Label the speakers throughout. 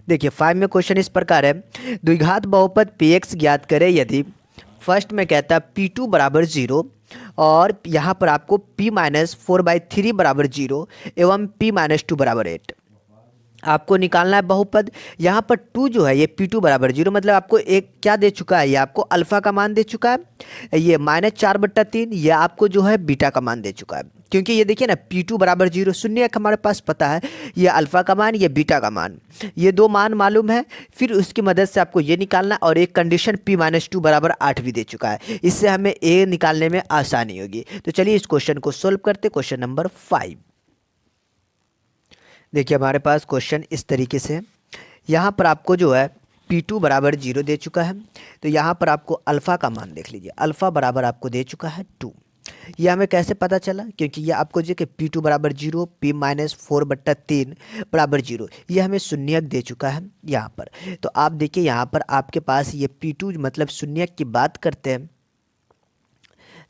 Speaker 1: देखिए 5 में क्वेश्चन इस प्रकार है, द्विघात बहुपद पी एक्स ज्ञात करें यदि फर्स्ट में कहता है पी टू बराबर जीरो और यहाँ पर आपको P minus four by three बराबर जीरो एवं पी माइनस टू बराबर एट आपको निकालना है बहुपद। यहाँ पर टू जो है ये पी टू बराबर जीरो, मतलब आपको एक क्या दे चुका है, ये आपको अल्फा का मान दे चुका है, ये माइनस चार बट्टा तीन ये आपको जो है बीटा का मान दे चुका है। क्योंकि ये देखिए ना पी टू बराबर जीरो शून्य हमारे पास पता है, ये अल्फा का मान ये बीटा का मान, ये दो मान मालूम है। फिर उसकी मदद से आपको ये निकालना और एक कंडीशन पी माइनस टू बराबर आठ भी दे चुका है, इससे हमें ए निकालने में आसानी होगी। तो चलिए इस क्वेश्चन को सोल्व करते, क्वेश्चन नंबर 5। देखिए हमारे पास क्वेश्चन इस तरीके से है, यहाँ पर आपको जो है P2 बराबर जीरो दे चुका है, तो यहाँ पर आपको अल्फ़ा का मान देख लीजिए, अल्फ़ा बराबर आपको दे चुका है 2। ये हमें कैसे पता चला, क्योंकि ये आपको जो कि P2 बराबर जीरो पी माइनस फोर बट्टा तीन बराबर जीरो ये हमें शून्यक दे चुका है यहाँ पर। तो आप देखिए यहाँ पर आपके पास ये P2 मतलब शून्यक की बात करते हैं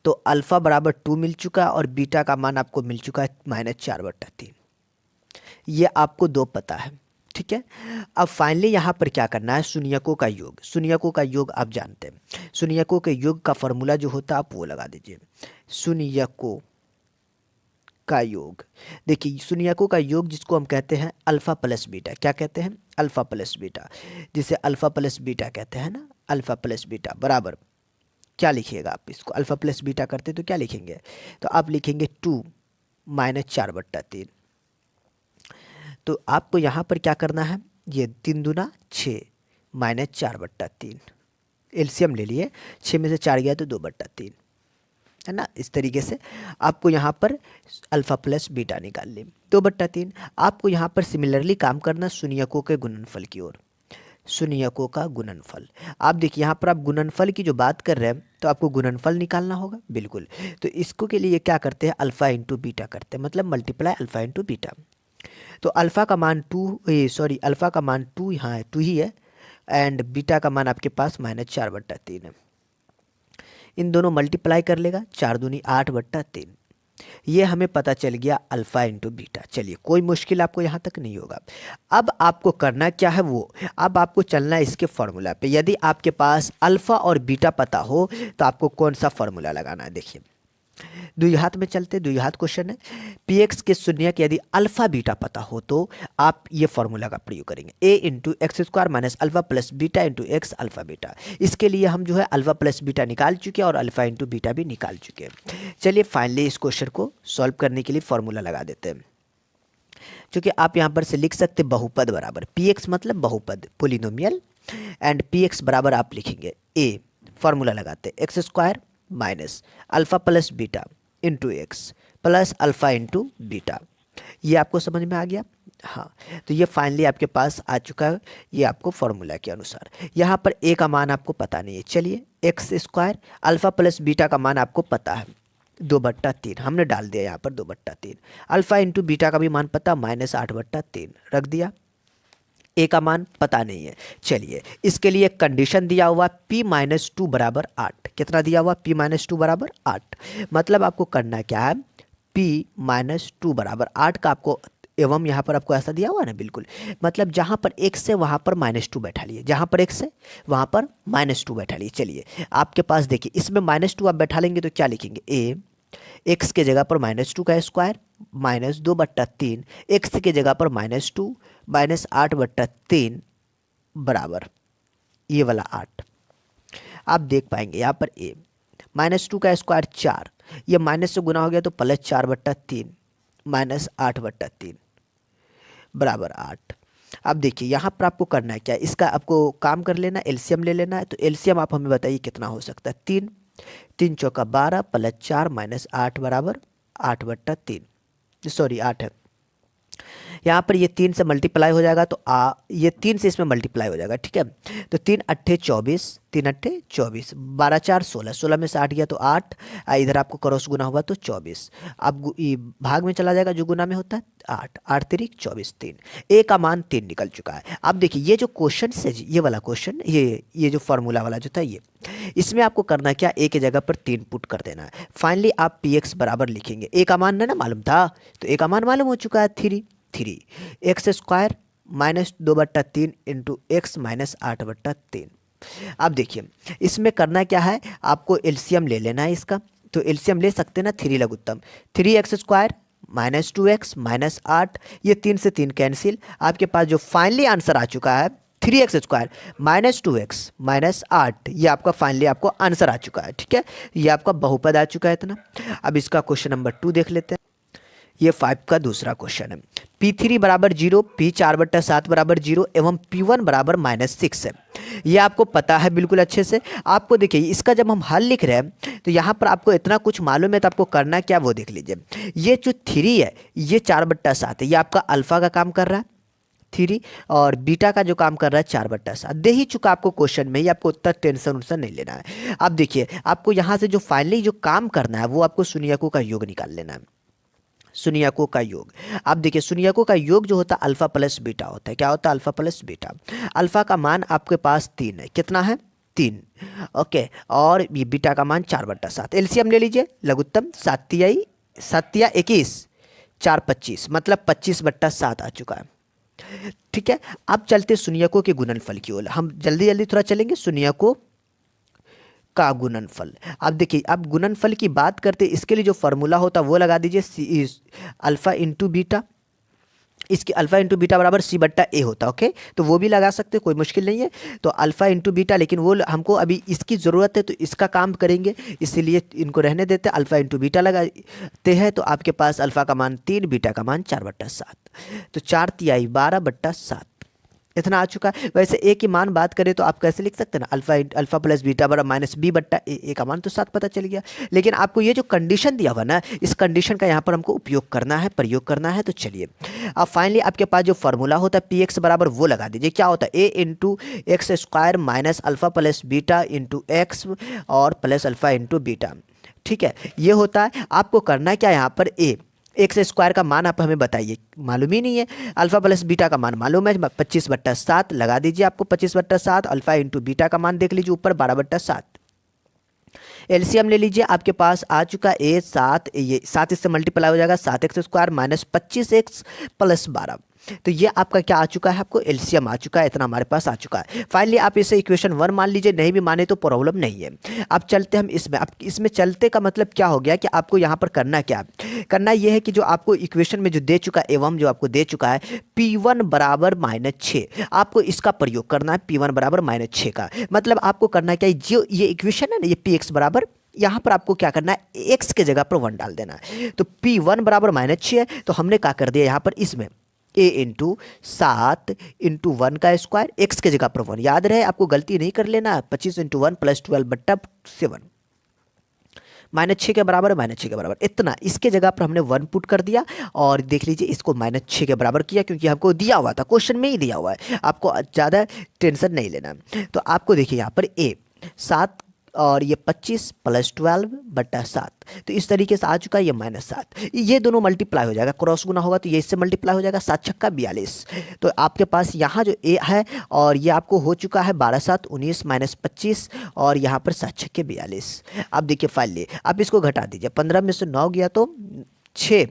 Speaker 1: तो अल्फ़ा बराबर 2 मिल चुका है और बीटा का मान आपको मिल चुका है माइनस चार बट्टा तीन, ये आपको दो पता है। ठीक है, अब फाइनली यहाँ पर क्या करना है, शून्यकों का योग, शून्यकों का योग आप जानते हैं, शून्यकों के योग का फॉर्मूला जो होता है आप वो लगा दीजिए, शून्यकों का योग। देखिए शून्यकों का योग जिसको हम कहते हैं अल्फा प्लस बीटा, क्या कहते हैं, अल्फा प्लस बीटा, जिसे अल्फा प्लस बीटा कहते हैं ना, अल्फा प्लस बीटा बराबर क्या लिखिएगा आप, इसको अल्फा प्लस बीटा करते तो क्या लिखेंगे, तो आप लिखेंगे 2 माइनस चार बट्टा तीन। तो आपको यहाँ पर क्या करना है, ये तीन दूना छः माइनस चार बट्टा तीन, एलसीएम ले लिए, छः में से चार गया तो दो बट्टा तीन, है ना। इस तरीके से आपको यहाँ पर अल्फ़ा प्लस बीटा निकाल ली, दो बट्टा तीन। आपको यहाँ पर सिमिलरली काम करना शून्यकों के गुणनफल की ओर, शून्यकों का गुणनफल। आप देखिए यहाँ पर आप गुणनफल की जो बात कर रहे हैं तो आपको गुणनफल निकालना होगा, बिल्कुल। तो इसको के लिए क्या करते हैं, अल्फ़ा इंटू बीटा करते हैं, मतलब मल्टीप्लाई अल्फ़ा इंटू बीटा। तो अल्फ़ा का मान अल्फ़ा का मान टू यहाँ है, टू ही है, एंड बीटा का मान आपके पास माइनस चार बट्टा तीन है। इन दोनों मल्टीप्लाई कर लेगा, चार दूनी आठ बट्टा तीन, ये हमें पता चल गया अल्फ़ा इंटू बीटा। चलिए कोई मुश्किल आपको यहाँ तक नहीं होगा। अब आपको करना क्या है वो, अब आपको चलना है इसके फॉर्मूला पे। यदि आपके पास अल्फ़ा और बीटा पता हो तो आपको कौन सा फॉर्मूला लगाना है, देखिए द्विघात में चलते, द्विघात क्वेश्चन है। पी एक्स के शून्यक यदि अल्फा बीटा पता हो तो आप ये फॉर्मूला का प्रयोग करेंगे, a into x square minus alpha plus beta into x alpha beta. इसके लिए हम जो है अल्फा प्लस बीटा निकाल चुके हैं और अल्फा इंटू बीटा भी निकाल चुके हैं। चलिए फाइनली इस क्वेश्चन को सॉल्व करने के लिए फॉर्मूला लगा देते हैं। क्योंकि आप यहाँ पर से लिख सकते बहुपद बराबर पी एक्स मतलब बहुपद पोलिनोमियल, एंड पी एक्स बराबर आप लिखेंगे ए, फॉर्मूला लगाते x square minus alpha plus beta into x plus alpha into beta. ये आपको समझ में आ गया, हाँ। तो ये फाइनली आपके पास आ चुका है, ये आपको फॉर्मूला के अनुसार। यहाँ पर ए का मान आपको पता नहीं है, चलिए x square alpha plus beta का मान आपको पता है दो बट्टा तीन, हमने डाल दिया यहाँ पर दो बट्टा तीन। अल्फ़ा इंटू बीटा का भी मान पता माइनस आठ बट्टा तीन रख दिया, ए का मान पता नहीं है। चलिए इसके लिए कंडीशन दिया हुआ पी माइनस टू बराबर आठ, कितना दिया हुआ, पी माइनस टू बराबर आठ। मतलब आपको करना क्या है, पी माइनस टू बराबर आठ का आपको एवं यहाँ पर आपको ऐसा दिया हुआ ना, बिल्कुल। मतलब जहाँ पर एक्स है वहाँ पर माइनस टू बैठा लिए, जहाँ पर एक्स है वहाँ पर माइनस टू बैठा लिए। चलिए आपके पास देखिए इसमें माइनस टू आप बैठा लेंगे तो क्या लिखेंगे, ए एक्स के जगह पर माइनस टू का स्क्वायर माइनस दो बट्टा तीन, एक्स के जगह पर माइनस टू माइनस आठ बट्टा तीन बराबर ये वाला आठ। आप देख पाएंगे यहाँ पर ए माइनस टू का स्क्वायर चार, ये माइनस से गुना हो गया तो प्लस चार बट्टा तीन माइनस आठ बट्टा तीन बराबर आठ। अब देखिए यहाँ पर आपको करना है क्या, इसका आपको काम कर लेना, एलसीएम ले लेना है। तो एलसीएम आप हमें बताइए कितना हो सकता है, तीन, तीन चौका बारह प्लस चार माइनस आठ बराबर आठ बट्टा तीन, सॉरी आठ है। यहाँ पर ये तीन से मल्टीप्लाई हो जाएगा तो ये तीन से इसमें मल्टीप्लाई हो जाएगा, ठीक है। तो तीन अट्ठे चौबीस, तीन अट्ठे चौबीस, बारह चार सोलह, सोलह में से आठ गया तो आठ, इधर आपको क्रॉस गुना हुआ तो चौबीस, अब भाग में चला जाएगा जो गुना में होता है आठ, आठ तिरिक चौबीस, तीन, ए का मान तीन निकल चुका है। अब देखिए ये जो क्वेश्चन है जी, ये वाला क्वेश्चन, ये जो फॉर्मूला वाला जो था ये, इसमें आपको करना क्या, ए की जगह पर तीन पुट कर देना है। फाइनली आप पी एक्स बराबर लिखेंगे, ए का मान ना मालूम था तो ए का मान मालूम हो चुका है three, three x square -2/3 into x -8/3। अब देखिए इसमें करना क्या है, आपको एलसीएम ले लेना है इसका। तो एलसीएम ले सकते हैं ना, 3 लघुत्तम, 3x² -2x -8, ये 3 से 3 कैंसिल। आपके पास जो फाइनली आंसर आ चुका है 3x² -2x -8, ये आपका फाइनली आपको आंसर आ चुका है। ठीक है, ये आपका बहुपद आ चुका है इतना। अब इसका क्वेश्चन नंबर 2 देख लेते हैं। ये 5 का दूसरा क्वेश्चन है। P3 बराबर 0, P4/7 बराबर 0 एवं P1 बराबर -6 है। ये आपको पता है बिल्कुल अच्छे से। आपको देखिए इसका जब हम हल लिख रहे हैं तो यहाँ पर आपको इतना कुछ मालूम है, तो आपको करना क्या वो देख लीजिए। ये जो 3 है ये 4/7 है, ये आपका अल्फा का काम कर रहा है 3, और बीटा का जो काम कर रहा है 4/7। दे ही चुका आपको क्वेश्चन में ही, आपको उतना टेंशन उनसन नहीं लेना है। अब देखिए आपको यहाँ से जो फाइनली जो काम करना है वो आपको शून्यकों का योग निकाल लेना है। शून्यकों का योग, अब देखिए शून्यकों का योग जो होता है अल्फा प्लस बीटा होता है। क्या होता है? Alpha plus beta. अल्फा का मान आपके पास 3 है, कितना है? 3। ओके, और ये बीटा का मान 4/7। एलसीएम ले लीजिए, लघुत्तम 7 या 21, 4 25, मतलब 25/7 आ चुका है। ठीक है, अब चलते शून्यकों के गुणनफल की ओर। हम जल्दी जल्दी थोड़ा चलेंगे। शून्यकों का गुणनफल, अब देखिए अब गुणनफल की बात करते, इसके लिए जो फॉर्मूला होता है वो लगा दीजिए, अल्फा इंटू बीटा। इसकी अल्फा इंटू बीटा बराबर C/A होता है। ओके, तो वो भी लगा सकते, कोई मुश्किल नहीं है। तो अल्फा इंटू बीटा, लेकिन वो हमको अभी इसकी ज़रूरत है तो इसका काम करेंगे, इसीलिए इनको रहने देते। अल्फा इंटू बीटा लगाते हैं तो आपके पास अल्फा का मान 3, बीटा का मान 4/7, तो 4 तिहाई 12/7 इतना आ चुका है। वैसे ए की मान बात करें तो आप कैसे लिख सकते हैं ना, अल्फा प्लस बीटा बराबर -B/A, ए का मान तो 7 पता चल गया। लेकिन आपको ये जो कंडीशन दिया हुआ ना, इस कंडीशन का यहाँ पर हमको उपयोग करना है, प्रयोग करना है। तो चलिए अब फाइनली आपके पास जो फॉर्मूला होता है Px बराबर वो लगा दीजिए। क्या होता है? A into x² minus alpha plus beta into x और प्लस अल्फा इंटू बीटा। ठीक है, ये होता है। आपको करना क्या यहाँ पर, x² का मान आप हमें बताइए, मालूम ही नहीं है। अल्फा प्लस बीटा का मान मालूम है 25/7, लगा दीजिए आपको 25/7। अल्फा इंटू बीटा का मान देख लीजिए ऊपर 12/7। एलसीएम ले लीजिए, आपके पास आ चुका ए 7, ये 7 इससे मल्टीप्लाई हो जाएगा, 7x² माइनस 25x प्लस 12। तो ये आपका क्या आ चुका है? आपको एलसीएम आ चुका है, इतना हमारे पास आ चुका है। फाइनली आप इसे इक्वेशन 1 मान लीजिए, नहीं भी माने तो प्रॉब्लम नहीं है। अब चलते हम इसमें। अब इसमें चलते का मतलब क्या हो गया कि आपको यहाँ पर करना क्या करना, ये है कि जो आपको इक्वेशन में जो दे चुका है, एवं जो आपको दे चुका है P1 बराबर -6, आपको इसका प्रयोग करना है। P1 बराबर -6 का मतलब आपको करना क्या है, जो ये इक्वेशन है ना, ये Px बराबर, यहाँ पर आपको क्या करना है, x के जगह पर 1 डाल देना है। तो P1 बराबर -6 है, तो हमने क्या कर दिया यहाँ पर, इसमें a इंटू 7 इंटू 1 का स्क्वायर, एक्स के जगह पर 1, याद रहे आपको गलती नहीं कर लेना। 25 इंटू 1 प्लस 12/7, -6 के बराबर, -6 के बराबर इतना, इसके जगह पर हमने 1 पुट कर दिया। और देख लीजिए इसको -6 के बराबर किया, क्योंकि हमको दिया हुआ था, क्वेश्चन में ही दिया हुआ है, आपको ज़्यादा टेंशन नहीं लेना। तो आपको देखिए यहाँ पर a 7 और ये 25 प्लस 12/7, तो इस तरीके से आ चुका है। ये -7, ये दोनों मल्टीप्लाई हो जाएगा, क्रॉस गुना होगा तो ये इससे मल्टीप्लाई हो जाएगा, 7 छक्का 42। तो आपके पास यहाँ जो ए है, और ये आपको हो चुका है 12 7 19 माइनस 25, और यहाँ पर 7 छक्के 42। अब देखिए फाइनली आप इसको घटा दीजिए, 15 में से 9 गया तो 6,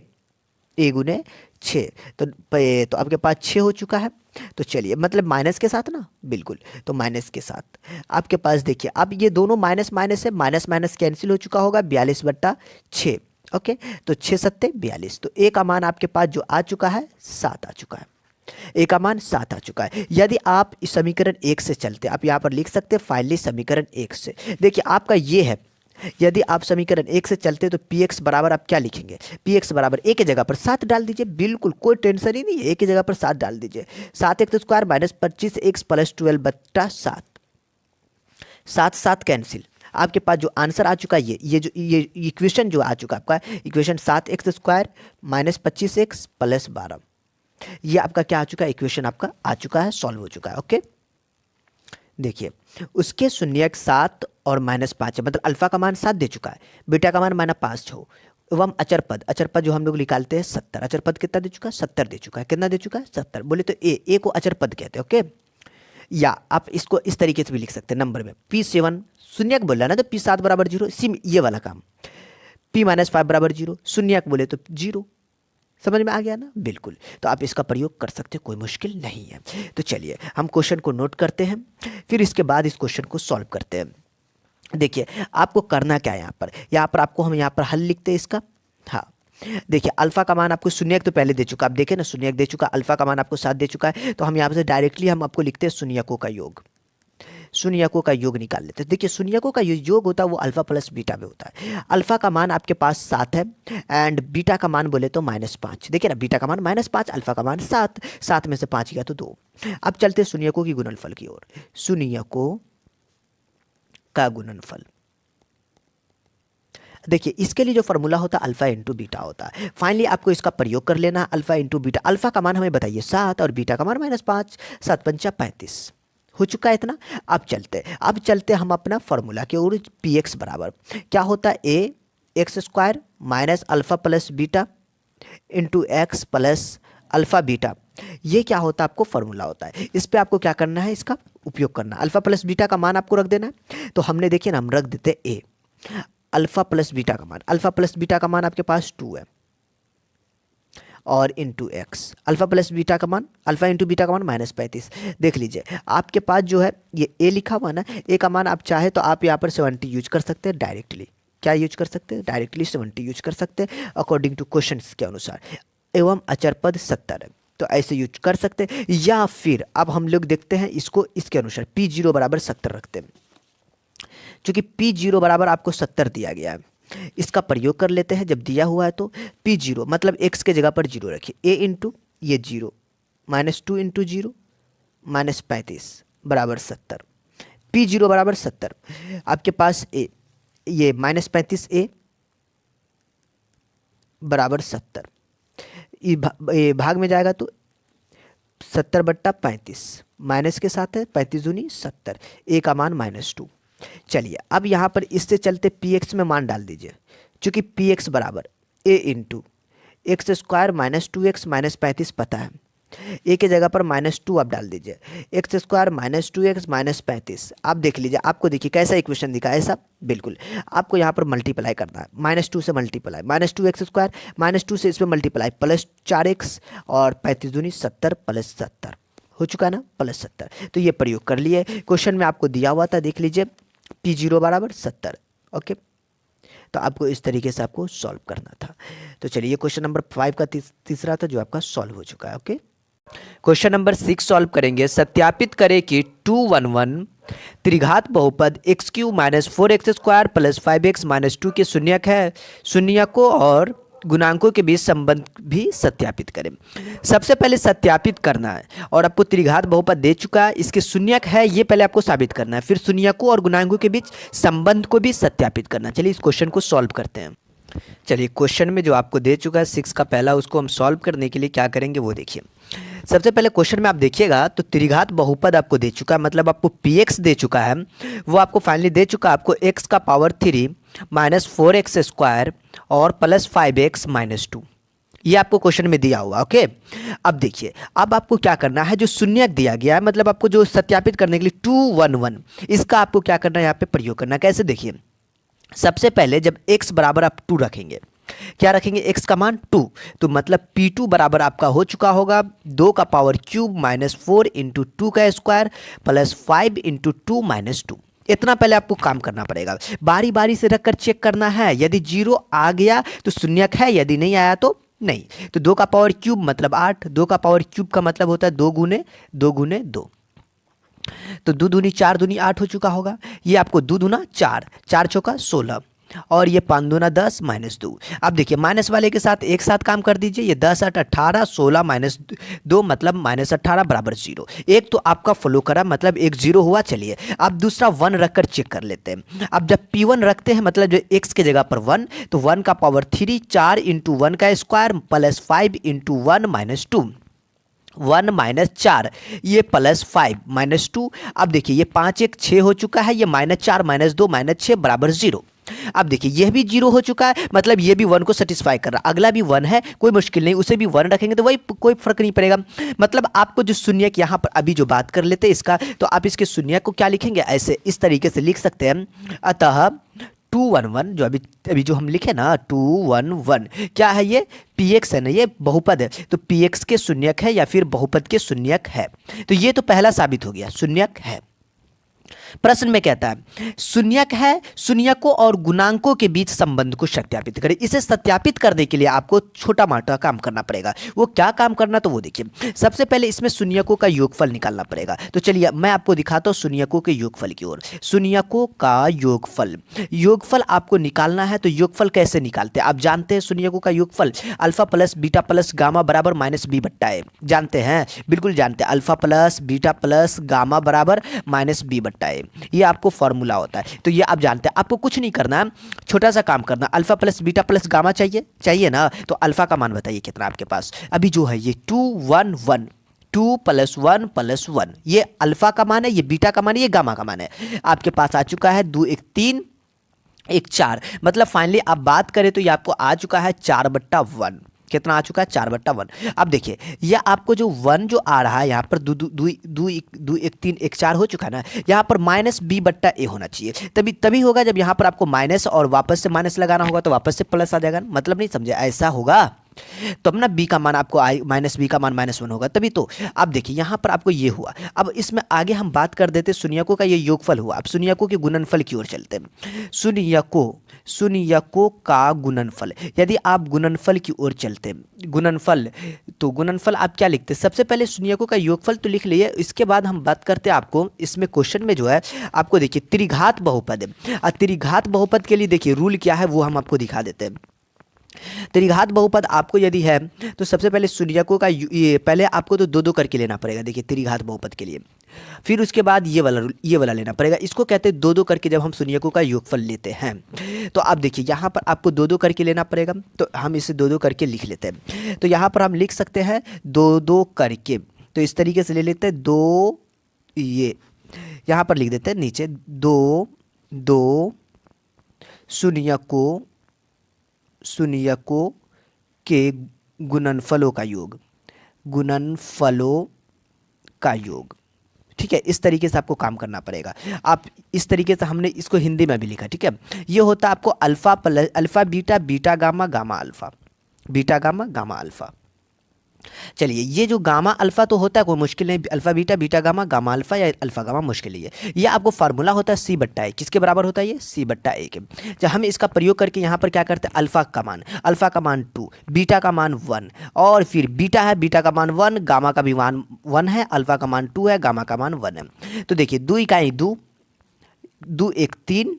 Speaker 1: ए गुने 6, तो आपके पास 6 हो चुका है। तो चलिए मतलब माइनस के साथ ना, बिल्कुल, तो माइनस के साथ आपके पास देखिए, अब ये दोनों माइनस माइनस है, माइनस माइनस कैंसिल हो चुका होगा, 42/6। ओके, तो 6 7 42, तो ए का मान आपके पास जो आ चुका है 7 आ चुका है, ए का मान 7 आ चुका है। यदि आप इस समीकरण 1 से चलते, आप यहाँ पर लिख सकते हैं फाइनली समीकरण 1 से। देखिए आपका ये है, यदि आप समीकरण 1 से चलते तो Px बराबर आप क्या लिखेंगे, Px बराबर ए की जगह पर 7 डाल दीजिए, बिल्कुल कोई टेंशन ही नहीं है, ए की जगह पर 7 डाल दीजिए। 7x² minus 25x plus 12/7, 7 7 cancel, आपके पास जो आंसर आ चुका है, ये इक्वेशन जो आ चुका है आपका, equation 7x² minus 25x plus 12, ये आपका क्या आ चुका है, इक्वेशन आपका आ चुका है, सॉल्व हो चुका है। ओके, देखिए उसके शून्यक 7 और -5 है, मतलब अल्फा का मान 7 दे चुका है, बीटा का मान -5 हो, एवं अचर पद जो हम लोग निकालते हैं 70, अचर पद कितना दे चुका है, 70 दे चुका है। कितना दे चुका है, 70। बोले तो ए को अचर पद कहते हैं। ओके, या आप इसको इस तरीके से भी लिख सकते हैं, नंबर में P7 शून्यक बोल रहा है ना, तो P7 बराबर 0, सी ये वाला काम, P -5 बराबर 0, शून्यक बोले तो 0, समझ में आ गया ना? बिल्कुल। तो आप इसका प्रयोग कर सकते हो, कोई मुश्किल नहीं है। तो चलिए हम क्वेश्चन को नोट करते हैं, फिर इसके बाद इस क्वेश्चन को सॉल्व करते हैं। देखिए आपको करना क्या है, यहाँ पर आपको हम यहाँ पर हल लिखते हैं इसका। हाँ देखिए अल्फा का मान आपको शून्यक तो पहले दे चुका, आप देखें ना शून्यक दे चुका, अल्फा का मान आपको 7 दे चुका है, तो हम यहाँ से डायरेक्टली हम आपको लिखते हैं शून्यकों का योग। शून्यकों का योग निकाल लेते हैं। देखिए शून्यकों का योग होता है वो अल्फा प्लस बीटा में होता है। अल्फा का मान आपके पास 7 है एंड बीटा का मान बोले तो -5। देखिए ना बीटा का मान -5, अल्फा का मान 7, 7 में से 5 गया तो 2। अब चलते हैं शून्यकों की गुणनफल की ओर। शून्यकों का गुणनफल, देखिए इसके लिए जो फॉर्मूला होता है अल्फा इंटू बीटा होता है। फाइनली आपको इसका प्रयोग कर लेना, अल्फा इंटू बीटा। अल्फा का मान हमें बताइए 7 और बीटा का मान -5, 7 पंचा 35 हो चुका है इतना। अब चलते हम अपना फॉर्मूला की ओर। पी एक्स बराबर क्या होता है, a x square minus alpha plus beta into x plus alpha beta. ये क्या होता है आपको फॉर्मूला होता है। इस पे आपको क्या करना है, इसका उपयोग करना। अल्फा प्लस बीटा का मान आपको रख देना है, तो हमने देखिए ना हम रख देते ए अल्फा प्लस बीटा का मान। अल्फा प्लस बीटा का मान आपके पास 2 है और into x. Alpha plus beta का मान, अल्फा इंटू बीटा का मान -35। देख लीजिए आपके पास जो है ये ए लिखा हुआ ना, ए का मान आप चाहे तो आप यहाँ पर 70 यूज कर सकते हैं डायरेक्टली। क्या यूज कर सकते हैं, डायरेक्टली 70 यूज कर सकते हैं अकॉर्डिंग टू क्वेश्चन के अनुसार। एवं अचर पद 70 है तो ऐसे यूज कर सकते हैं, या फिर अब हम लोग देखते हैं इसको इसके अनुसार P0 बराबर 70 रखते हैं। चूंकि P0 बराबर आपको 70 दिया गया है, इसका प्रयोग कर लेते हैं। जब दिया हुआ है तो P0 मतलब x के जगह पर 0 रखिए, a इंटू ये 0 -2 इंटू 0 -35 बराबर 70। P0 बराबर 70, आपके पास a ये -35 a बराबर 70, ये भाग में जाएगा तो 70/35 माइनस के साथ है 35 दूनी 70, a का मान -2। चलिए अब यहाँ पर इससे चलते पी एक्स में मान डाल दीजिए। चूंकि पी एक्स बराबर ए इंटू एक्स स्क्वायर -2x -35 पता है, ए के जगह पर -2 आप डाल दीजिए, एक्स स्क्वायर -2x -35। आप देख लीजिए, आपको देखिए कैसा इक्वेशन दिखा है ऐसा। बिल्कुल आपको यहाँ पर मल्टीप्लाई करना है, -2 से मल्टीप्लाई, -2x स्क्वायर -2 से इसमें मल्टीप्लाई प्लस 4x और 35 दूनी 70 प्लस 70 हो चुका है ना, +70। तो ये प्रयोग कर लिए, क्वेश्चन में आपको दिया हुआ था, देख लीजिए P0 बराबर 70। ओके तो आपको इस तरीके से आपको सॉल्व करना था। तो चलिए क्वेश्चन नंबर 5 का तीसरा था जो आपका सॉल्व हो चुका है। ओके क्वेश्चन नंबर 6 सॉल्व करेंगे। सत्यापित करें कि 211 त्रिघात बहुपद x³ -4x² + 5x - 2 के शून्यक है। शून्यकों और गुणांकों के बीच संबंध भी सत्यापित करें। सबसे पहले सत्यापित करना है, और आपको त्रिघात बहुपद दे चुका है, इसके शून्यक है ये पहले आपको साबित करना है, फिर शून्यकों और गुणांकों के बीच संबंध को भी सत्यापित करना। चलिए इस क्वेश्चन को सॉल्व करते हैं। चलिए क्वेश्चन में जो आपको दे चुका है 6 का पहला, उसको हम सॉल्व करने के लिए क्या करेंगे वो देखिए। सबसे पहले क्वेश्चन में आप देखिएगा तो त्रिघात बहुपद आपको दे चुका है, मतलब आपको px दे चुका है, वो आपको फाइनली दे चुका है आपको x का पावर 3 -4x² और +5x - 2। ये आपको क्वेश्चन में दिया हुआ। ओके अब देखिए, अब आपको क्या करना है, जो शून्यक दिया गया है मतलब आपको जो सत्यापित करने के लिए 211, इसका आपको क्या करना है यहाँ पे प्रयोग करना है। कैसे देखिए, सबसे पहले जब x बराबर आप 2 रखेंगे, क्या रखेंगे, x का मान 2, तो मतलब P2 बराबर आपका हो चुका होगा 2 का पावर क्यूब -4 × 2 का स्क्वायर + 5 × 2 - 2। इतना पहले आपको काम करना पड़ेगा, बारी बारी से रखकर चेक करना है। यदि 0 आ गया तो शून्यक है, यदि नहीं आया तो नहीं। तो 2 का पावर क्यूब मतलब 8, 2 का पावर क्यूब का मतलब होता है 2 × 2 × 2, तो 2 दूनी 4 दूनी 8 हो चुका होगा। ये आपको 2 दूना 4, 4 चौका 16 और ये 5 दूना 10 -2। अब देखिए माइनस वाले के साथ एक साथ काम कर दीजिए, ये 10 8 18 16 -2 मतलब -18 बराबर 0। एक तो आपका फॉलो करा मतलब एक 0 हुआ। चलिए अब दूसरा 1 रखकर चेक कर लेते हैं। अब जब P1 रखते हैं मतलब जो x के जगह पर 1, तो 1 का पावर 3 4 × 1 का स्क्वायर + 5 × 1 - 2, 1 - 4 ये +5 - 2। अब देखिए ये 5 1 6 हो चुका है, ये -4 -2 -6 बराबर 0। अब देखिए यह भी 0 हो चुका है, मतलब ये भी 1 को सेटिस्फाई कर रहा है। अगला भी 1 है, कोई मुश्किल नहीं, उसे भी 1 रखेंगे तो वही कोई फर्क नहीं पड़ेगा। मतलब आपको जो शून्यक यहाँ पर अभी जो बात कर लेते हैं इसका, तो आप इसके शून्यक को क्या लिखेंगे, ऐसे इस तरीके से लिख सकते हैं। अतः 211 जो अभी अभी जो हम लिखे ना 211 क्या है ये पी एक्स है ना, ये बहुपद है तो पी एक्स के शून्यक है या फिर बहुपद के शून्यक है। तो ये तो पहला साबित हो गया शून्यक है। प्रश्न में कहता है शून्यक है, शून्यकों और गुणांकों के बीच संबंध को सत्यापित करें। इसे सत्यापित करने के लिए आपको छोटा मोटा काम करना पड़ेगा। वो क्या काम करना, तो वो देखिए सबसे पहले इसमें शून्यकों का योगफल निकालना पड़ेगा। तो चलिए मैं आपको दिखाता हूँ शून्यकों के योगफल की ओर। शून्यकों का योगफल, योगफल आपको निकालना है। तो योगफल कैसे निकालते हैं आप जानते हैं। शून्यकों का योगफल alpha plus beta plus gamma बराबर माइनस बी बट्टा ए, जानते हैं, बिल्कुल जानते हैं। Alpha plus beta plus gamma बराबर माइनस बी बट्टा ए, ये आपको फॉर्मूला होता है। तो ये आप जानते हैं, आपको कुछ नहीं करना, छोटा सा काम करना। Alpha plus beta plus gamma चाहिए ना, तो अल्फा का मान बताइए कितना आपके पास अभी जो है ये 211, 2 + 1 + 1, ये अल्फा का मान है, ये बीटा का मान है, ये गामा का मान है। आपके पास आ चुका है 2 1 3 1 4, मतलब फाइनली आप बात करें तो ये आपको आ चुका है 4/1। कितना आ चुका है 4/1। अब देखिए ये आपको जो 1 जो आ रहा है यहाँ पर 2 1 3 1 4 हो चुका है ना, यहाँ पर माइनस बी बट्टा ए होना चाहिए। तभी होगा जब यहाँ पर आपको माइनस और वापस से माइनस लगाना होगा तो वापस से प्लस आ जाएगा। मतलब नहीं समझे, ऐसा होगा तब ना बी का मान आपको माइनस बी का मान -1 होगा तभी। तो अब देखिए यहाँ पर आपको ये हुआ। अब इसमें आगे हम बात कर देते शून्यकों का ये योगफल हुआ। अब शून्यकों के गुणनफल की ओर चलते हैं। शून्यकों का गुणनफल, यदि आप गुणनफल की ओर चलते हैं, गुणनफल तो गुणनफल आप क्या लिखते हैं, सबसे पहले शून्यकों का योगफल तो लिख लिए। इसके बाद हम बात करते हैं आपको इसमें क्वेश्चन में जो है आपको देखिए त्रिघात बहुपद है। त्रिघात बहुपद के लिए देखिए रूल क्या है वो हम आपको दिखा देते हैं। त्रिघात बहुपद आपको यदि है तो सबसे पहले शून्यकों का ये पहले आपको तो 2 2 करके लेना पड़ेगा। देखिए त्रिघात बहुपद के लिए, फिर उसके बाद ये वाला लेना पड़ेगा। इसको कहते हैं 2 2 करके जब हम शून्यकों का योगफल लेते हैं। तो आप देखिए यहाँ पर आपको 2 2 करके लेना पड़ेगा। तो हम इसे 2 2 करके लिख लेते हैं। तो यहाँ पर हम लिख सकते हैं 2 2 करके, तो इस तरीके से ले लेते हैं 2, ये यहाँ पर लिख देते हैं नीचे 2 2 शून्यकों के गुणनफलों का योग, गुणनफलों का योग। ठीक है, इस तरीके से आपको काम करना पड़ेगा। आप इस तरीके से, हमने इसको हिंदी में भी लिखा, ठीक है। ये होता है आपको alpha beta, beta gamma, gamma alpha, beta gamma, gamma alpha. चलिए ये जो गामा अल्फा तो होता है कोई मुश्किल नहीं, alpha beta, beta gamma, gamma alpha या अल्फा गामा मुश्किल ही है। ये आपको फार्मूला होता है C/A, किसके बराबर होता है ये C/A के। जब हम इसका प्रयोग करके यहाँ पर क्या करते हैं, अल्फा का मान 2, बीटा का मान 1, और फिर बीटा है, बीटा का मान 1, गामा का भी मान 1 है, अल्फा का मान 2 है, गामा का मान 1 है। तो देखिए 2 इकाई 2, 2 1 3,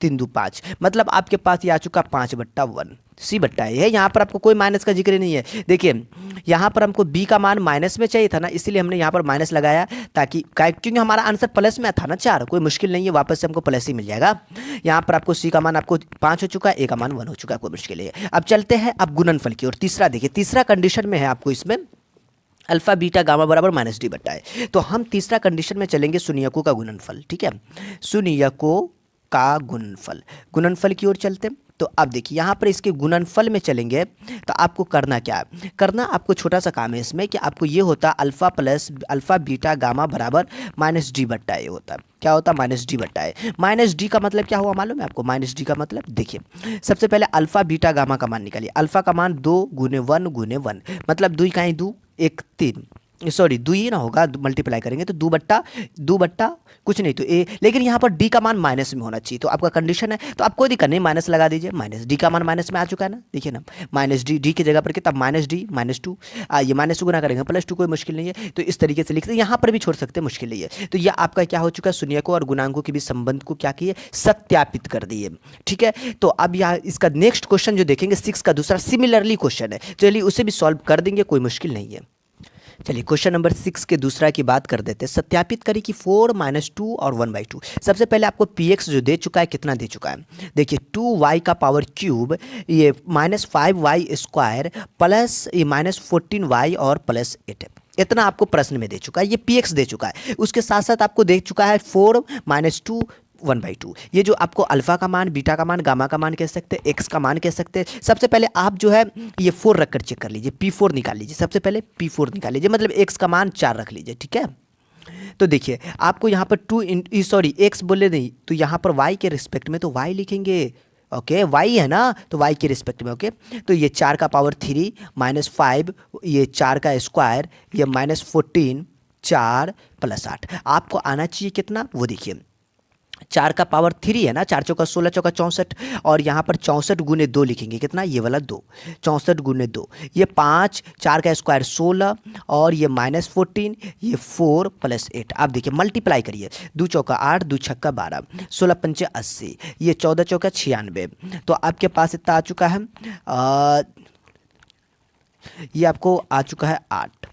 Speaker 1: 3 2 5, मतलब आपके पास ये आ चुका 5/1 C/A है। यहाँ पर आपको कोई माइनस का जिक्र नहीं है। देखिए यहाँ पर हमको b का मान माइनस में चाहिए था ना, इसलिए हमने यहाँ पर माइनस लगाया, ताकि क्योंकि हमारा आंसर प्लस में था ना 4, कोई मुश्किल नहीं है, वापस से हमको प्लस ही मिल जाएगा। यहाँ पर आपको c का मान आपको 5 हो चुका है, a का मान 1 हो चुका है, कोई मुश्किल नहीं है। अब चलते हैं अब गुणनफल की ओर। तीसरा देखिए, तीसरा कंडीशन में है आपको इसमें अल्फा बीटा गामा बराबर -d/a। तो हम तीसरा कंडीशन में चलेंगे शून्यकों का गुणनफल, ठीक है। शून्यकों का गुणनफल की ओर चलते हैं। तो अब देखिए यहाँ पर इसके गुणनफल में चलेंगे तो आपको करना क्या है, करना आपको छोटा सा काम है इसमें कि आपको ये होता अल्फा बीटा गामा बराबर -d/a होता है। क्या होता है, -d/a। -d का मतलब क्या हुआ मालूम है आपको, -d का मतलब देखिए सबसे पहले अल्फा बीटा गामा का मान निकालिए। अल्फा का मान 2 × 1 × 1, मतलब 2 इकाई 2 1 3, सॉरी 2 ही ना होगा, मल्टीप्लाई करेंगे तो 2 बट्टा कुछ नहीं तो ए, लेकिन यहाँ पर डी का मान माइनस में होना चाहिए। तो आपका कंडीशन है, तो आप कोई दिक्कत नहीं, माइनस लगा दीजिए। -d का मान माइनस में आ चुका है ना, देखिए ना -d की जगह पर कितना -d -2, ये -2 गुना करेंगे +2, कोई मुश्किल नहीं है। तो इस तरीके से लिखते हैं, यहाँ पर भी छोड़ सकते हैं, मुश्किल नहीं है। तो यह आपका क्या हो चुका है, शून्यकों और गुणांकों के बीच संबंध को क्या किए, सत्यापित कर दिए। ठीक है, तो अब यहाँ इसका नेक्स्ट क्वेश्चन जो देखेंगे 6 का दूसरा सिमिलरली क्वेश्चन है, चलिए उसे भी सॉल्व कर देंगे, कोई मुश्किल नहीं है। चलिए क्वेश्चन नंबर 6 के दूसरा की बात कर देते हैं। सत्यापित करें कि 4 - 2 और 1/2। सबसे पहले आपको px जो दे चुका है कितना दे चुका है, देखिए 2y का पावर क्यूब, ये -5y² प्लस ये -14y और +8, इतना आपको प्रश्न में दे चुका है, ये px दे चुका है। उसके साथ साथ आपको दे चुका है 4 - 2 1/2। ये जो आपको अल्फा का मान, बीटा का मान, गामा का मान कह सकते हैं, एक्स का मान कह सकते हैं। सबसे पहले आप जो है ये 4 रखकर चेक कर लीजिए, P4 निकाल लीजिए। सबसे पहले P4 निकाल लीजिए, मतलब एक्स का मान 4 रख लीजिए, ठीक है। तो देखिए आपको यहाँ पर सॉरी एक्स बोले नहीं, तो यहाँ पर वाई के रिस्पेक्ट में तो वाई लिखेंगे। ओके वाई है ना, तो वाई के रिस्पेक्ट में। ओके तो ये 4 का पावर 3 -5, ये 4 का स्क्वायर, ये -14, 4 + 8। आपको आना चाहिए कितना वो देखिए, 4 का पावर 3 है ना, 4 चौका 16, चौका 64, और यहाँ पर 64 गुने 2 लिखेंगे, कितना ये वाला 2, 64 गुने 2, ये 5, 4 का स्क्वायर 16, और ये -14, ये 4 + 8। आप देखिए मल्टीप्लाई करिए, 2 चौका 8, 2 छक्का 12, 16 पंचे 80, ये 14 चौका 96। तो आपके पास इतना आ चुका है, ये आपको आ चुका है 8।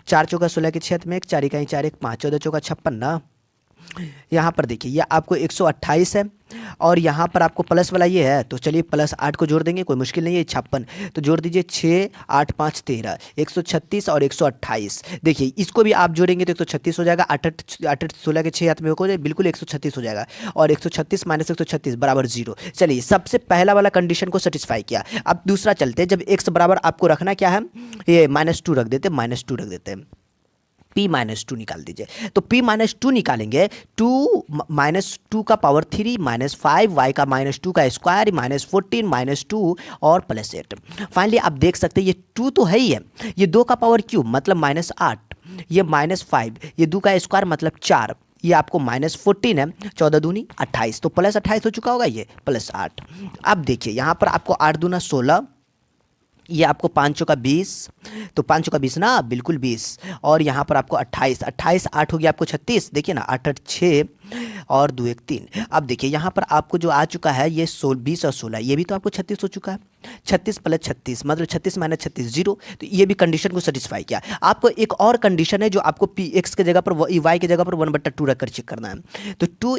Speaker 1: 4 चौका 16 के 6 में 1, 4 इकाई 4 1 5, 14 चौका 56 ना। यहाँ पर देखिए ये आपको 128 है, और यहाँ पर आपको प्लस वाला ये है, तो चलिए +8 को जोड़ देंगे, कोई मुश्किल नहीं है, 56। तो जोड़ दीजिए 6 8 5 13, 136 और 128। देखिए इसको भी आप जोड़ेंगे तो 136 हो जाएगा, 8 8 16 के 6 हाथ में हो जाए, बिल्कुल 136 हो जाएगा, और 136 - 136 बराबर 0। चलिए सबसे पहला वाला कंडीशन को सेटिस्फाई किया। अब दूसरा चलते हैं, जब x बराबर आपको रखना क्या है, ये -2 रख देते, -2 रख देते हैं, p-2 निकाल दीजिए। तो p-2 निकालेंगे, 2 -2 का पावर 3 -5, y का -2 का स्क्वायर, -14 -2 और +8। फाइनली आप देख सकते हैं ये 2 तो है ही है, ये 2 का पावर क्यूब मतलब -8, ये -5, ये 2 का स्क्वायर मतलब 4, ये आपको -14 है, 14 दूनी 28, तो +28 हो चुका होगा, ये +8। अब देखिए यहाँ पर आपको 8 दूना 16, ये आपको 5 चौका 20, तो 5 चौका 20 ना, बिल्कुल 20, और यहाँ पर आपको 28, 28 8 हो गया आपको 36, देखिए ना 8 8 6 और 2 1 3। अब देखिए यहाँ पर आपको जो आ चुका है ये 20 और 16, ये भी तो आपको 36 हो चुका है, 36 + 36 मतलब 36 - 36 0। तो ये भी कंडीशन को सेटिस्फाई किया। आपको एक और कंडीशन है जो आपको पी एक्स के जगह पर वाई के जगह पर 1/2 रखकर चेक करना है। तो 2 ×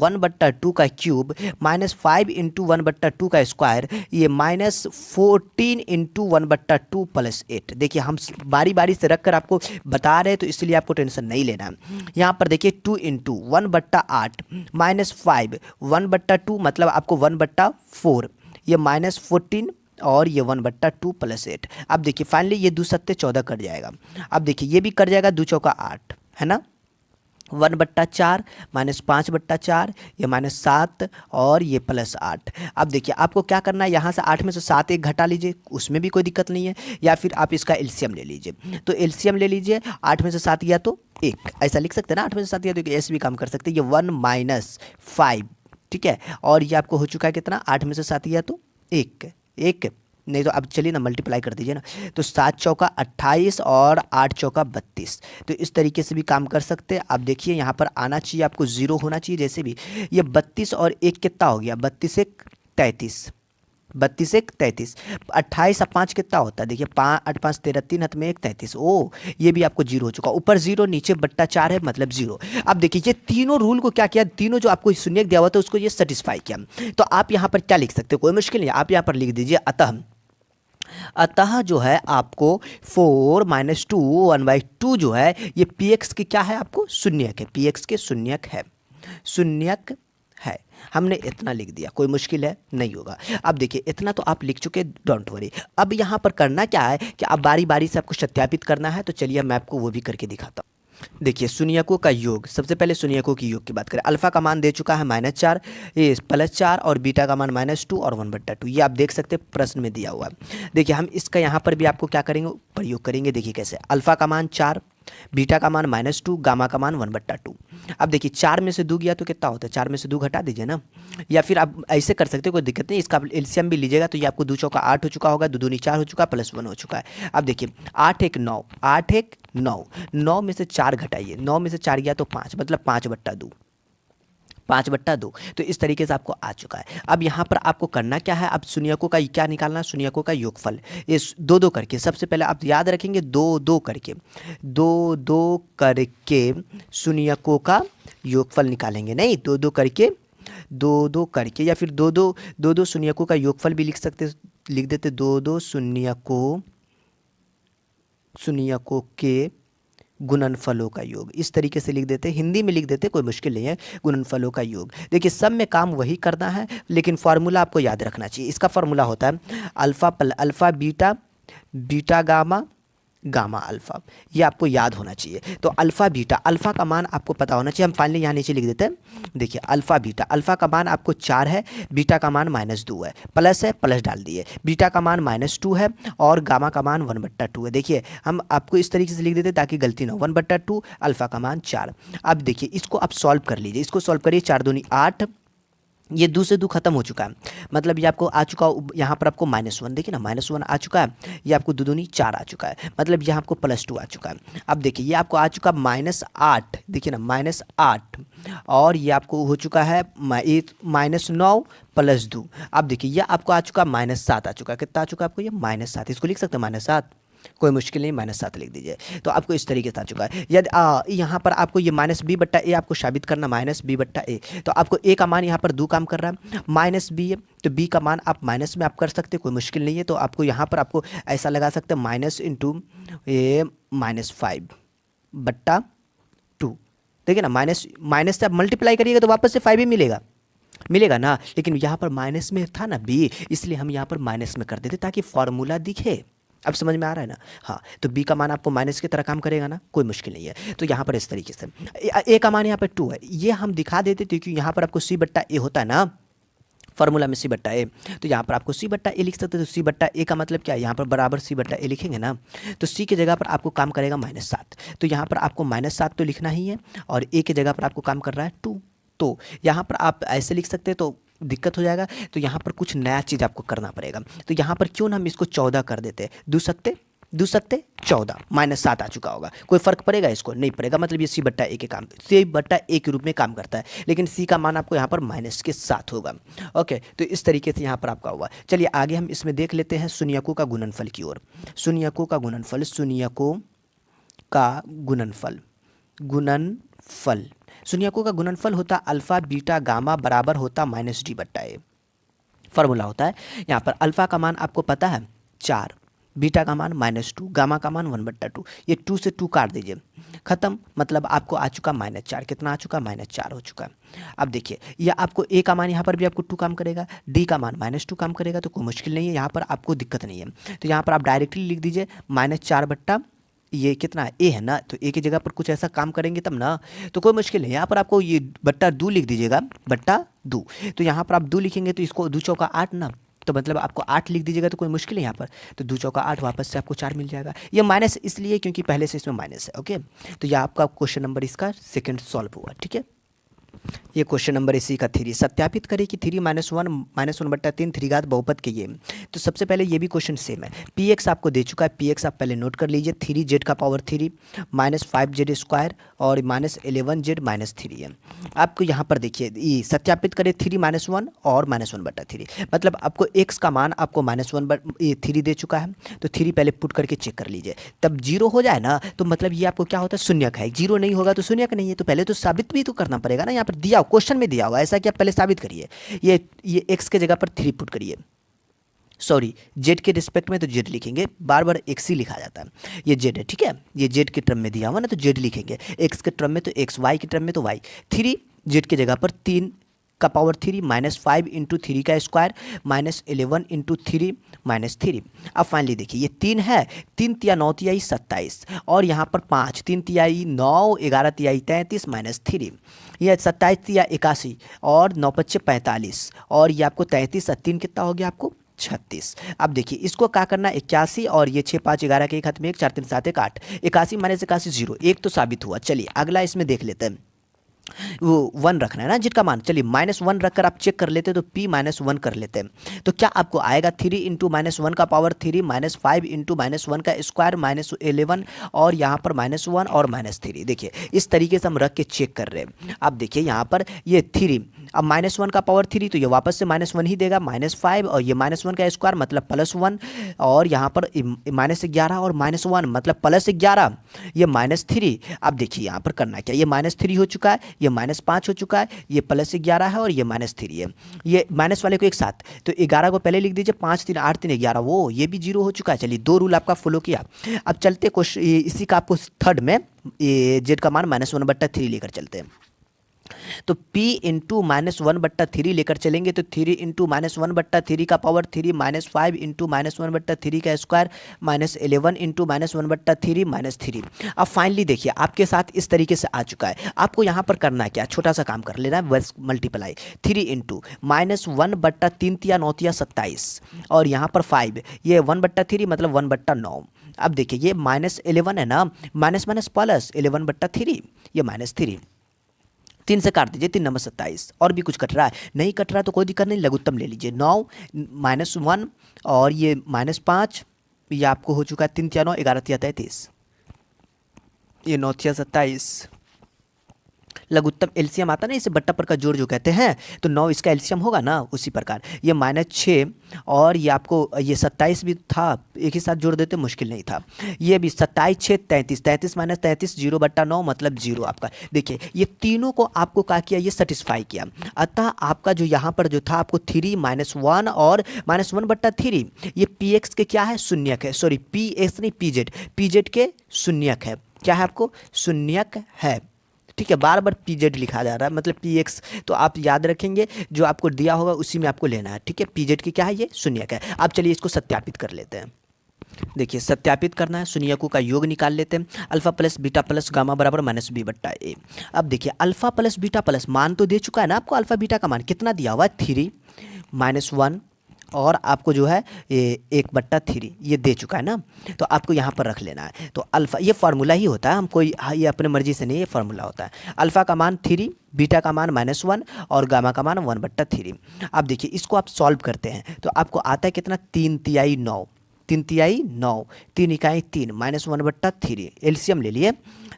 Speaker 1: 1/2 का क्यूब -5 × 1/2 का स्क्वायर, ये -14 × 1/2 + 8। देखिए हम बारी बारी से रखकर आपको बता रहे हैं, तो इसलिए आपको टेंशन नहीं लेना है। यहाँ पर देखिए 2 × 1/8 -5 1/2 मतलब आपको 1/4, ये -14 और ये 1/2 + 8। अब देखिए फाइनली ये 2 सत्ते 14 कट जाएगा। अब देखिए ये भी कट जाएगा, 2 चौका 8 है ना, 1/4 -5/4, ये -7 और ये +8। अब देखिए आपको क्या करना है, यहाँ से 8 में से 7 एक घटा लीजिए, उसमें भी कोई दिक्कत नहीं है, या फिर आप इसका एलसीएम ले लीजिए। तो एलसीएम ले लीजिए, 8 में से 7 गया तो 1, ऐसा लिख सकते हैं ना, 8 में से 7 गया तो ऐसे भी काम कर सकते हैं। ये 1 - 5, ठीक है, और ये आपको हो चुका है कितना, 8 में से 7 गया तो 1 1, नहीं तो अब चलिए ना मल्टीप्लाई कर दीजिए ना, तो 7 चौका 28 और 8 चौका 32। तो इस तरीके से भी काम कर सकते हैं। आप देखिए यहाँ पर आना चाहिए आपको 0 होना चाहिए, जैसे भी ये 32 और 1 कितना हो गया, 32 1 33, 32 1 33, 28 और 5 कितना होता है, देखिए 5 8 5 13, 3 हाथ में 1 33। ओ ये भी आपको 0 हो चुका, ऊपर 0 नीचे /4 है मतलब 0। अब देखिए ये तीनों रूल को क्या किया, तीनों जो आपको शून्य दिया हुआ था उसको ये सेटिस्फाई किया। तो आप यहाँ पर क्या लिख सकते हो, कोई मुश्किल नहीं, आप यहाँ पर लिख दीजिए अतः जो है आपको 4 - 2 1/2 जो है ये px की क्या है, आपको शून्यक है, px के शून्यक है, शून्यक है। हमने इतना लिख दिया, कोई मुश्किल है नहीं होगा। अब देखिए इतना तो आप लिख चुके, डोंट वरी। अब यहाँ पर करना क्या है कि आप बारी बारी से आपको सत्यापित करना है, तो चलिए मैं आपको वो भी करके दिखाता हूँ। देखिए शून्यकों का योग, सबसे पहले शून्यकों की योग की बात करें। अल्फा का मान दे चुका है -4, ये +4, और बीटा का मान -2 और 1/2, ये आप देख सकते हैं प्रश्न में दिया हुआ है। देखिए हम इसका यहाँ पर भी आपको क्या करेंगे, प्रयोग करेंगे। देखिए कैसे, अल्फा का मान 4, बीटा का मान -2, गामा का मान 1/2। अब देखिए 4 में से 2 गया तो कितना होता है, 4 में से 2 घटा दीजिए ना, या फिर आप ऐसे कर सकते हो, कोई दिक्कत नहीं। इसका एलसीएम भी लीजिएगा तो ये आपको 2 चौका 8 हो चुका होगा, 2 दूनी 4 हो चुका, +1 हो चुका है। अब देखिए 8 1 9, 8 1 9, 9 में से 4 घटाइए, 9 में से 4 गया तो 5 मतलब 5/2, 5/2। तो इस तरीके से आपको आ चुका है। अब यहाँ पर आपको करना क्या है, अब शून्यकों का क्या निकालना, शून्यकों का योगफल, ये 2 2 करके। सबसे पहले आप याद रखेंगे 2 2 करके, 2 2 करके शून्यकों का योगफल निकालेंगे, नहीं 2 2 करके, 2 2 करके, या फिर 2 2 2 2 शून्यकों का योगफल भी लिख सकते, लिख देते 2 2 शून्यकों के गुणनफलों का योग, इस तरीके से लिख देते, हिंदी में लिख देते, कोई मुश्किल नहीं है, गुणनफलों का योग। देखिए सब में काम वही करना है, लेकिन फार्मूला आपको याद रखना चाहिए। इसका फार्मूला होता है alpha beta, beta gamma gamma alpha, ये आपको याद होना चाहिए। तो अल्फा बीटा, अल्फा का मान आपको पता होना चाहिए। हम फाइनली यहाँ नीचे लिख देते हैं, देखिए अल्फा बीटा, अल्फा का मान आपको 4 है, बीटा का मान -2 है, प्लस है प्लस डाल दिए, बीटा का मान -2 है और गामा का मान 1/2 है। देखिए हम आपको इस तरीके से लिख देते ताकि गलती ना हो, 1/2, अल्फा का मान 4। अब देखिए इसको आप सॉल्व कर लीजिए, इसको सॉल्व करिए, 4 दूनी 8, ये 2 से 2 खत्म हो चुका है, मतलब ये आपको आ चुका, यहाँ पर आपको -1, देखिए ना -1 आ चुका है, ये आपको 2 दूनी 4 आ चुका है, मतलब यहाँ आपको +2 आ चुका है। अब देखिए ये आपको आ चुका -8, देखिए ना -8, और ये आपको हो चुका है -9 + 2। अब देखिए ये आपको आ चुका -7 आ चुका है, कितना आ चुका है आपको ये -7, इसको लिख सकते हैं -7, कोई मुश्किल नहीं, -7 लिख दीजिए। तो आपको इस तरीके से आ चुका है। यदि यहाँ पर आपको ये -b/a आपको साबित करना, -b/a, तो आपको a का मान यहाँ पर 2 काम कर रहा है, -b है तो b का मान आप माइनस में आप कर सकते हैं, कोई मुश्किल नहीं है। तो आपको यहाँ पर आपको ऐसा लगा सकते हैं -5/2, देखिए ना, माइनस से आप मल्टीप्लाई करिएगा तो वापस से 5 ही मिलेगा ना, लेकिन यहाँ पर माइनस में था ना b, इसलिए हम यहाँ पर माइनस में कर देते ताकि फॉर्मूला दिखे। अब समझ में आ रहा है ना? हाँ, तो b का मान आपको माइनस की तरह काम करेगा ना, कोई मुश्किल नहीं है। तो यहाँ पर इस तरीके से a का मान यहाँ पर 2 है, ये हम दिखा देते क्योंकि यहाँ पर आपको c/a होता है ना, फॉर्मूला में c/a, तो यहाँ पर आपको c/a लिख सकते हैं। तो c/a का मतलब क्या है, यहाँ पर बराबर c/a लिखेंगे ना, तो c की जगह पर आपको काम करेगा -7, तो यहाँ पर आपको -7 तो लिखना ही है, और a की जगह पर आपको काम कर रहा है 2, तो यहाँ पर आप ऐसे लिख सकते हैं तो दिक्कत हो जाएगा, तो यहाँ पर कुछ नया चीज़ आपको करना पड़ेगा। तो यहाँ पर क्यों ना हम इसको 14 कर देते हैं, 2 सत्ते 14, -7 आ चुका होगा, कोई फर्क पड़ेगा, इसको नहीं पड़ेगा, मतलब ये c/a के काम, c/a के रूप में काम करता है, लेकिन c का मान आपको यहाँ पर -7 होगा। ओके, तो इस तरीके से यहाँ पर आपका हुआ। चलिए आगे हम इसमें देख लेते हैं शून्यकों का गुणनफल की ओर। शून्यकों का गुणनफल, शून्यकों का गुणनफल, शून्यकों का गुणनफल होता अल्फा बीटा गामा बराबर होता -d/a। फॉर्मूला होता है यहाँ पर, अल्फा का मान आपको पता है 4, बीटा का मान -2, गामा का मान 1/2, ये 2 से 2 काट दीजिए, खत्म, मतलब आपको आ चुका -4, कितना आ चुका, -4 हो चुका। अब देखिए ये आपको a का मान यहाँ पर भी आपको 2 काम करेगा, d का मान -2 काम करेगा, तो कोई मुश्किल नहीं है, यहाँ पर आपको दिक्कत नहीं है। तो यहाँ पर आप डायरेक्टली लिख दीजिए -4 ये कितना है, a है ना, तो a की जगह पर कुछ ऐसा काम करेंगे तब ना, तो कोई मुश्किल नहीं। यहाँ पर आपको ये /2 लिख दीजिएगा, /2, तो यहाँ पर आप 2 लिखेंगे तो इसको 2 चौका 8 ना, तो मतलब आपको 8 लिख दीजिएगा तो कोई मुश्किल है यहाँ पर, तो 2 चौका 8, वापस से आपको 4 मिल जाएगा। ये माइनस इसलिए क्योंकि पहले से इसमें माइनस है। ओके, तो यह आपका क्वेश्चन नंबर इसका सेकंड सॉल्व हुआ। ठीक है, ये क्वेश्चन नंबर इसी का 3, सत्यापित करें कि 3 -1 1/3 3 बहुपद के ये। तो सबसे पहले ये भी क्वेश्चन सेम है, px आपको दे चुका है, px आप पहले नोट कर लीजिए, 3z का पावर 3 -5z² और -11z -3 है। आपको यहाँ पर देखिए सत्यापित करें 3 -1 और -1/3, मतलब आपको x का मान आपको -1/3 दे चुका है, तो 3 पहले पुट करके चेक कर लीजिए, तब 0 हो जाए ना, तो मतलब ये आपको क्या होता है, शून्यक है। 0 नहीं होगा तो शून्यक नहीं है, तो पहले तो साबित भी तो करना पड़ेगा ना, यहाँ पर दिया क्वेश्चन में दिया होगा, ऐसा कि आप पहले साबित करिए। ये x के जगह पर 3 पुट करिए, सॉरी z के रिस्पेक्ट में तो z लिखेंगे, बार बार x ही लिखा जाता है, ये z है, ठीक है, ये z के टर्म में दिया हुआ ना, तो z लिखेंगे, x के टर्म में तो x, y के टर्म में तो y, 3 z के जगह पर 3 का पावर 3 -5 × 3 का स्क्वायर -11 × 3 -3। अब फाइनली देखिए ये 3 है, 3 × 9 = 27, और यहाँ पर 5, 3 × 9 11 × 33 -3, यह 27 × 81 और 9 × 5 = 45, और ये आपको 33 और 3 कितना हो गया आपको 36। अब देखिए इसको क्या करना, 81 और ये 6 5 11 के एक हाथ में 1 4 3 7 1 8, 81 - 81 0, एक तो साबित हुआ। चलिए अगला इसमें देख लेते हैं, वो 1 रखना है ना जिसका मान, चलिए -1 रखकर आप चेक कर लेते हैं, तो p -1 कर लेते हैं, तो क्या आपको आएगा 3 × -1 का पावर 3 -5 × -1 का स्क्वायर -11 और यहाँ पर -1 और -3। देखिए इस तरीके से हम रख के चेक कर रहे हैं। अब देखिए यहाँ पर ये 3, अब -1 का पावर 3 तो ये वापस से -1 ही देगा, -5 और ये -1 का स्क्वायर मतलब +1, और यहाँ पर -11 और -1 मतलब +11, ये -3। अब देखिए यहाँ पर करना क्या, ये -3 हो चुका है, ये -5 हो चुका है, ये +11 है और ये -3 है, ये माइनस वाले को एक साथ, तो 11 को पहले लिख दीजिए, 5 3 8 3 11, वो ये भी 0 हो चुका है। चलिए 2 रूल आपका फॉलो किया। अब चलते इसी का आपको थर्ड में ये z का मान -1/3 लेकर चलते हैं। तो p इंटू -1/3 लेकर चलेंगे तो 3 इंटू -1/3 का पावर 3 -5 इंटू -1/3 का स्क्वायर -11 इंटू -1/3 -3। अब फाइनली देखिए आपके साथ इस तरीके से आ चुका है। आपको यहाँ पर करना है क्या, छोटा सा काम कर लेना है, बस मल्टीप्लाई 3 इंटू -1/3 तिया 9 तिया 27 और यहाँ पर 5, ये 1/3 मतलब 1/9। अब देखिए ये -11 है ना, माइनस माइनस प्लस 11/3, ये -3, 3 से काट दीजिए, 3 नंबर 27। और भी कुछ कट रहा है, नहीं कट रहा तो कोई दिक्कत नहीं, लघुत्तम ले लीजिए 9 -1 और ये -5, ये आपको हो चुका है 3 तिया 9 11 तिया 33, ये 9 तिया 27। लघुत्तम एलसीएम आता ना, इसे बट्टा पर का जोड़ जो कहते हैं, तो 9 इसका एलसीएम होगा ना, उसी प्रकार ये -6 और ये आपको ये 27 भी था, एक ही साथ जोड़ देते मुश्किल नहीं था। ये भी 27 6 33, 33 माइनस 33 0/9 मतलब 0 आपका। देखिए ये तीनों को आपको क्या किया, ये सेटिस्फाई किया। अतः आपका जो यहाँ पर जो था आपको 3 -1 और -1/3, ये पी एक्स के क्या है, शून्यक है, सॉरी पी एक्स नहीं पी जेड के शून्यक है। क्या है आपको, शून्यक है, ठीक है। बार बार पी जेड लिखा जा रहा है मतलब पी एक्स, तो आप याद रखेंगे जो आपको दिया होगा उसी में आपको लेना है, ठीक है। पी जेड की क्या है, ये शून्यक है। अब चलिए इसको सत्यापित कर लेते हैं। देखिए सत्यापित करना है, शून्यकों का योग निकाल लेते हैं। Alpha plus beta plus gamma बराबर -b/a। अब देखिए अल्फा प्लस बीटा प्लस मान तो दे चुका है ना आपको, अल्फा बीटा का मान कितना दिया हुआ है 3 -1 और आपको जो है ये 1/3 ये दे चुका है ना, तो आपको यहाँ पर रख लेना है। तो अल्फ़ा ये फार्मूला ही होता है, हम कोई ये अपने मर्जी से नहीं, ये फार्मूला होता है। अल्फ़ा का मान 3, बीटा का मान -1 और गामा का मान 1/3। अब देखिए इसको आप सॉल्व करते हैं तो आपको आता है कितना, 3 तिहाई 9, 3 तिहाई 9, 3 इकाई 3 -1/3, एलसीएम ले लिए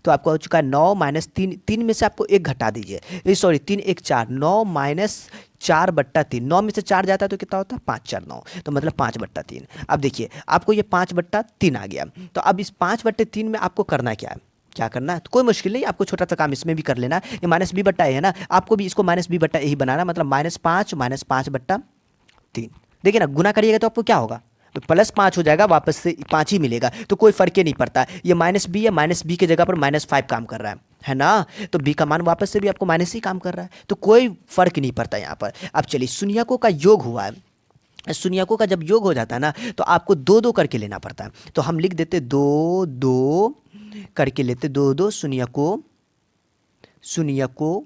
Speaker 1: तो आपको हो चुका है 9 -3, 3 में से आपको 1 घटा दीजिए, सॉरी 3 1 4, 9 -4/3, 9 में से 4 जाता है तो कितना होता है 5 4 9, तो मतलब 5/3। अब देखिए आपको ये 5/3 आ गया, तो अब इस 5/3 में आपको करना क्या है, क्या करना है, तो कोई मुश्किल नहीं, आपको छोटा सा काम इसमें भी कर लेना है। ये -b/a है ना, आपको भी इसको -b/a ही बनाना, मतलब -5 -5/3। देखिए ना, गुना करिएगा तो आपको क्या होगा, तो +5 हो जाएगा, वापस से 5 ही मिलेगा, तो कोई फर्क ही नहीं पड़ता। ये -b है, -b के जगह पर -5 काम कर रहा है ना, तो b का मान वापस से भी आपको माइनस ही काम कर रहा है, तो कोई फर्क नहीं पड़ता यहाँ पर। अब चलिए शून्यकों का योग हुआ है, शून्यकों का जब योग हो जाता है ना तो आपको 2 2 करके लेना पड़ता है, तो हम लिख देते 2 2 करके लेते, 2 2 शून्यकों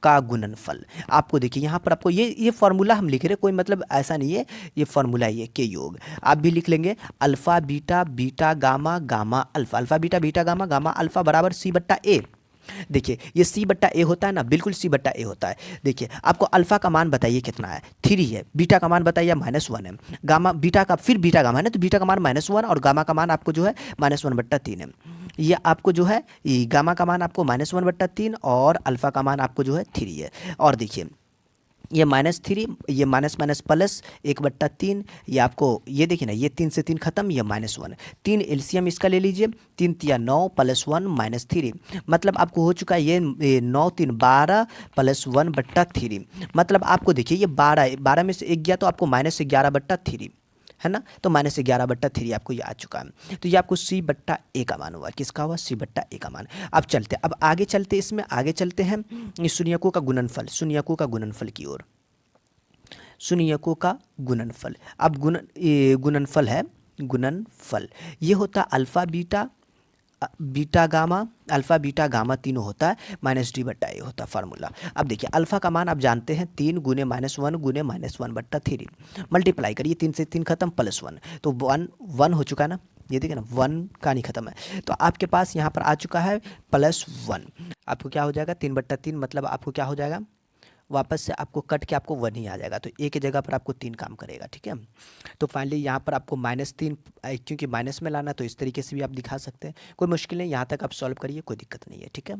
Speaker 1: का गुणनफल। आपको देखिए यहाँ पर आपको ये फार्मूला हम लिख रहे हैं, कोई मतलब ऐसा नहीं है, ये फार्मूला ही है के योग। आप भी लिख लेंगे alpha beta beta gamma gamma alpha, alpha beta beta gamma gamma alpha बराबर c/a। देखिए ये c/a होता है ना, बिल्कुल c/a होता है। देखिए आपको अल्फा का मान बताइए कितना है, 3 है, बीटा का मान बताइए -1 है, गामा बीटा का फिर बीटा गामा है ना, तो बीटा का मान -1 और गामा का मान आपको जो है -1/3 है। ये आपको जो है ये गामा का मान आपको -1/3 और अल्फा का मान आपको जो है 3 है। और देखिए ये -3, ये माइनस माइनस प्लस 1/3, ये आपको ये देखिए ना, ये 3 से 3 खत्म, ये -1, 3 एलसीएम इसका ले लीजिए, 3 तिया 9 +1 -3, मतलब आपको हो चुका है ये 9 3 12 +1/3, मतलब आपको देखिए ये 12 में से 1 गया तो आपको -11/3 है ना, तो -11/3 आपको ये आ चुका है। तो ये आपको c/a का मान हुआ, किसका हुआ, c/a का मान। अब आगे चलते इसमें आगे चलते हैं शून्यकों का गुणनफल, शून्यकों का गुणनफल की ओर। शून्यकों का गुणनफल, अब गुणनफल है, गुणनफल ये होता alpha beta beta gamma, alpha beta gamma तीनों होता है, -d/a होता है फार्मूला। अब देखिए अल्फा का मान आप जानते हैं 3 गुने -1 गुने -1/3, मल्टीप्लाई करिए, 3 से 3 खत्म +1, तो 1 हो चुका है ना, ये देखिए ना 1 का नहीं खत्म है, तो आपके पास यहाँ पर आ चुका है +1। आपको क्या हो जाएगा 3/3, मतलब आपको क्या हो जाएगा, वापस से आपको कट के आपको 1 ही आ जाएगा, तो ए की जगह पर आपको 3 काम करेगा, ठीक है। तो फाइनली यहाँ पर आपको -3 क्योंकि माइनस में लाना, तो इस तरीके से भी आप दिखा सकते हैं, कोई मुश्किल नहीं, यहाँ तक आप सॉल्व करिए, कोई दिक्कत नहीं है, ठीक है।